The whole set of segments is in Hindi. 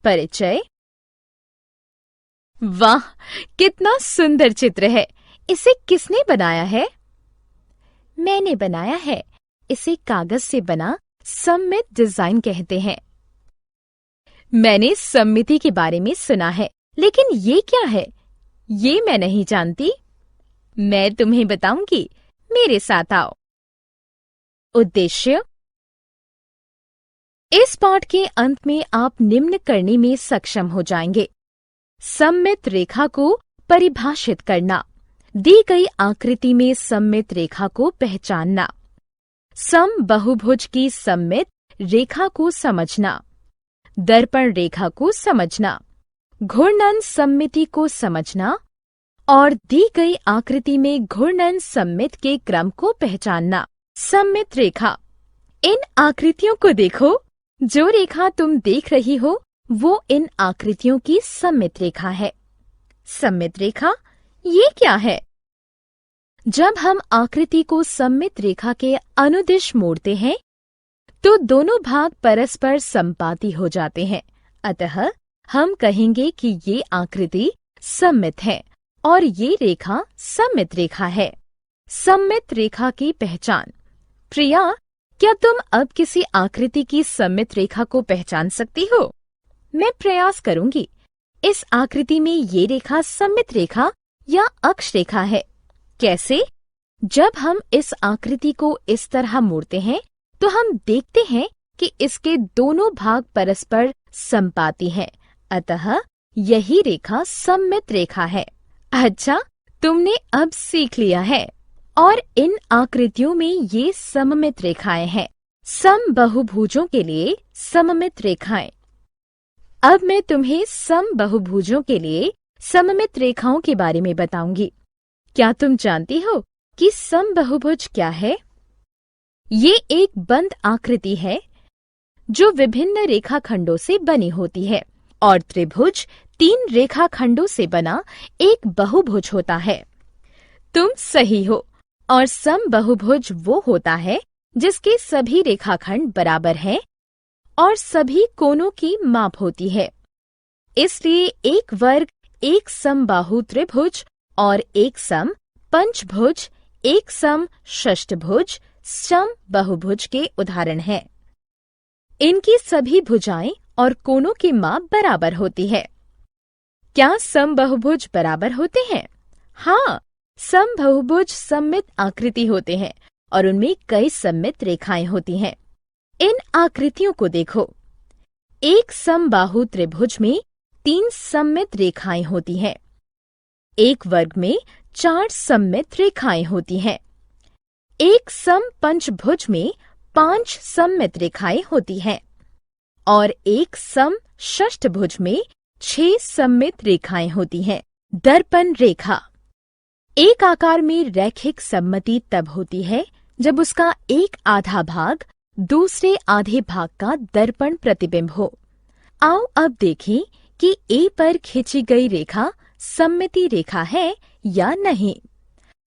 परिचय। वाह, कितना सुंदर चित्र है। इसे किसने बनाया है? मैंने बनाया है। इसे कागज से बना सममित डिजाइन कहते हैं। मैंने सममिति के बारे में सुना है, लेकिन ये क्या है? ये मैं नहीं जानती। मैं तुम्हें बताऊंगी, मेरे साथ आओ। उद्देश्य। इस पाठ के अंत में आप निम्न करने में सक्षम हो जाएंगे। सममित रेखा को परिभाषित करना, दी गई आकृति में सममित रेखा को पहचानना, समबहुभुज की सममित रेखा को समझना, दर्पण रेखा को समझना, घूर्णन सममिति को समझना और दी गई आकृति में घूर्णन सममित के क्रम को पहचानना। सममित रेखा। इन आकृतियों को देखो। जो रेखा तुम देख रही हो वो इन आकृतियों की सममित रेखा है। सममित रेखा ये क्या है? जब हम आकृति को सममित रेखा के अनुदिश मोड़ते हैं तो दोनों भाग परस्पर संपाती हो जाते हैं। अतः हम कहेंगे कि ये आकृति सममित है और ये रेखा सममित रेखा है। सममित रेखा की पहचान। प्रिया, क्या तुम अब किसी आकृति की सममित रेखा को पहचान सकती हो? मैं प्रयास करूंगी। इस आकृति में ये रेखा सममित रेखा या अक्ष रेखा है। कैसे? जब हम इस आकृति को इस तरह मोड़ते हैं तो हम देखते हैं कि इसके दोनों भाग परस्पर संपाती हैं। अतः यही रेखा सममित रेखा है। अच्छा, तुमने अब सीख लिया है। और इन आकृतियों में ये सममित रेखाएं हैं। समबहुभुजों के लिए सममित रेखाएं। अब मैं तुम्हें समबहुभुजों के लिए सममित रेखाओं के बारे में बताऊंगी। क्या तुम जानती हो कि समबहुभुज क्या है? ये एक बंद आकृति है जो विभिन्न रेखाखंडों से बनी होती है और त्रिभुज 3 रेखाखंडों से बना एक बहुभुज होता है। तुम सही हो। और समबहुभुज वो होता है जिसके सभी रेखाखंड बराबर हैं और सभी कोनों की माप होती है। इसलिए एक वर्ग एक समबाहु त्रिभुज और एक सम पंचभुज, एक सम षष्ठभुज, समबहुभुज के उदाहरण हैं। इनकी सभी भुजाएं और कोनों की माप बराबर होती है। क्या समबहुभुज बराबर होते हैं? हाँ, समबहुभुज सममित आकृति होते हैं और उनमें कई सममित रेखाएं होती हैं। इन आकृतियों को देखो। एक समबाहु त्रिभुज में 3 सममित रेखाएं होती हैं। एक वर्ग में 4 सममित रेखाएं होती हैं। एक समपंचभुज में 5 सममित रेखाएं होती हैं और एक समषष्ठभुज में 6 सममित रेखाएं होती हैं। दर्पण रेखा। एक आकार में रैखिक सममिति तब होती है जब उसका एक आधा भाग दूसरे आधे भाग का दर्पण प्रतिबिंब हो। आओ अब देखें कि ए पर खींची गई रेखा सममिति रेखा है या नहीं।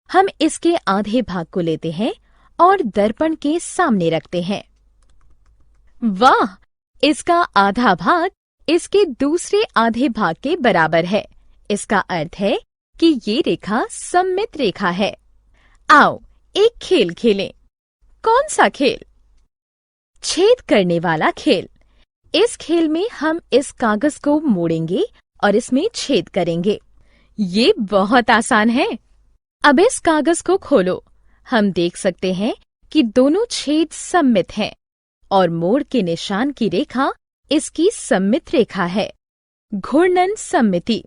हम इसके आधे भाग को लेते हैं और दर्पण के सामने रखते हैं। वाह! इसका आधा भाग इसके दूसरे आधे भाग के बराबर है। इसका अर्थ है कि ये रेखा सममित रेखा है। आओ एक खेल खेलें। कौन सा खेल? छेद करने वाला खेल। इस खेल में हम इस कागज को मोड़ेंगे और इसमें छेद करेंगे। ये बहुत आसान है। अब इस कागज को खोलो। हम देख सकते हैं कि दोनों छेद सममित हैं और मोड़ के निशान की रेखा इसकी सममित रेखा है। घूर्णन सममिति।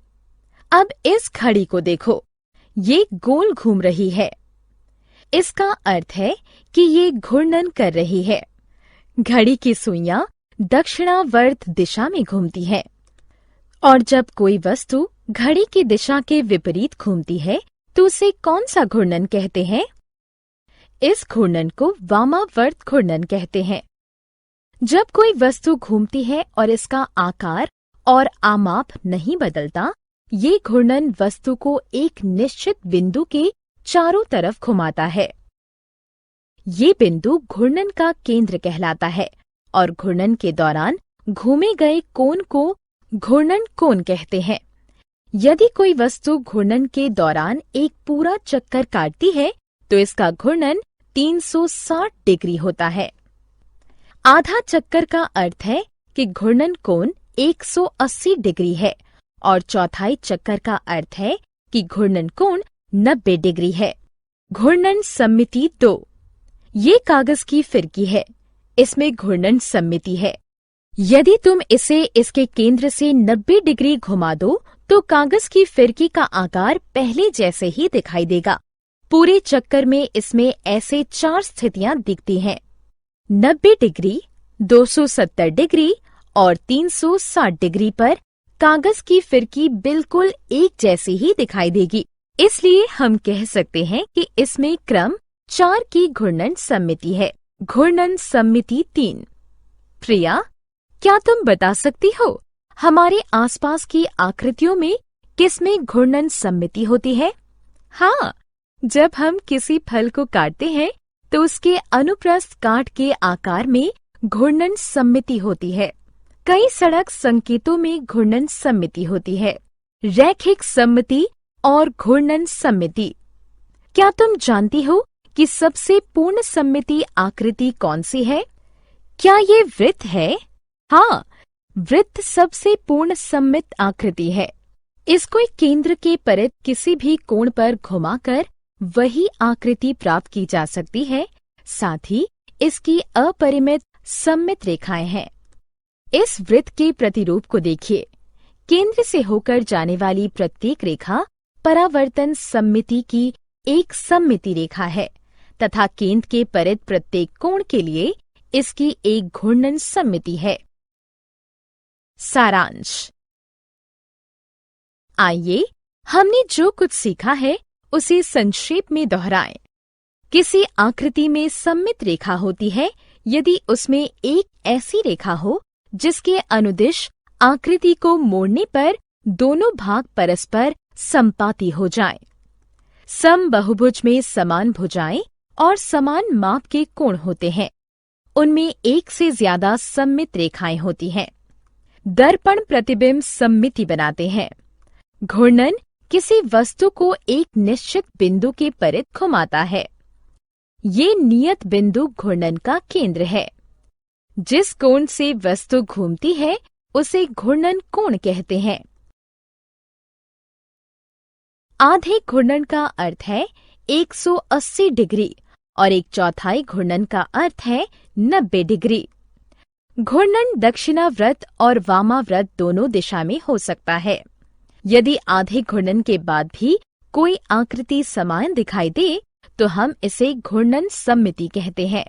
अब इस घड़ी को देखो। ये गोल घूम रही है। इसका अर्थ है कि ये घूर्णन कर रही है। घड़ी की सुइयां दक्षिणावर्त दिशा में घूमती है और जब कोई वस्तु घड़ी की दिशा के विपरीत घूमती है तो उसे कौन सा घूर्णन कहते हैं? इस घूर्णन को वामावर्त घूर्णन कहते हैं। जब कोई वस्तु घूमती है और इसका आकार और आमाप नहीं बदलता, ये घूर्णन वस्तु को एक निश्चित बिंदु के चारों तरफ घुमाता है। ये बिंदु घूर्णन का केंद्र कहलाता है और घूर्णन के दौरान घूमे गए कोण को घूर्णन कोण कहते हैं। यदि कोई वस्तु घूर्णन के दौरान एक पूरा चक्कर काटती है तो इसका घूर्णन 360 डिग्री होता है। आधा चक्कर का अर्थ है कि घूर्णन कोण 180 डिग्री है और चौथाई चक्कर का अर्थ है कि घूर्णन कोण 90 डिग्री है। घूर्णन सममिति 2। ये कागज की फिरकी है, इसमें घूर्णन सममिति है। यदि तुम इसे इसके केंद्र से 90 डिग्री घुमा दो तो कागज की फिरकी का आकार पहले जैसे ही दिखाई देगा। पूरे चक्कर में इसमें ऐसे 4 स्थितियां दिखती हैं: 90 डिग्री, 270 डिग्री और 360 डिग्री पर कागज की फिरकी बिल्कुल एक जैसी ही दिखाई देगी। इसलिए हम कह सकते हैं कि इसमें क्रम 4 की घूर्णन सममिति है। घूर्णन सममिति 3। प्रिया, क्या तुम बता सकती हो हमारे आसपास की आकृतियों में किसमें घूर्णन सममिति होती है? हाँ, जब हम किसी फल को काटते हैं तो उसके अनुप्रस्थ काट के आकार में घूर्णन सममिति होती है। कई सड़क संकेतों में घूर्णन सममिति होती है। रैखिक सममिति और घूर्णन सममिति। क्या तुम जानती हो कि सबसे पूर्ण सममिति आकृति कौन सी है? क्या ये वृत्त है? हाँ, वृत्त सबसे पूर्ण सममित आकृति है। इसको एक केंद्र के परित किसी भी कोण पर घुमाकर वही आकृति प्राप्त की जा सकती है। साथ ही इसकी अपरिमित सममित रेखाएं हैं। इस वृत्त के प्रतिरूप को देखिए। केंद्र से होकर जाने वाली प्रत्येक रेखा परावर्तन सममिति की एक सममिति रेखा है तथा केंद्र के परित प्रत्येक कोण के लिए इसकी एक घूर्णन सममिति है। सारांश। आइए हमने जो कुछ सीखा है उसे संक्षेप में दोहराएं। किसी आकृति में सममित रेखा होती है यदि उसमें एक ऐसी रेखा हो जिसके अनुदिश आकृति को मोड़ने पर दोनों भाग परस्पर संपाती हो जाएं। समबहुभुज में समान भुजाएं और समान माप के कोण होते हैं। उनमें एक से ज्यादा सममित रेखाएं होती हैं। दर्पण प्रतिबिंब सममिति बनाते हैं। घूर्णन किसी वस्तु को एक निश्चित बिंदु के परित घुमाता है। ये नियत बिंदु घूर्णन का केंद्र है। जिस कोण से वस्तु घूमती है उसे घूर्णन कोण कहते हैं। आधे घूर्णन का अर्थ है 180 डिग्री और 1/4 घूर्णन का अर्थ है 90 डिग्री। घूर्णन दक्षिणाव्रत और वामाव्रत दोनों दिशा में हो सकता है। यदि आधे घूर्णन के बाद भी कोई आकृति समान दिखाई दे तो हम इसे घूर्णन सममिति कहते हैं।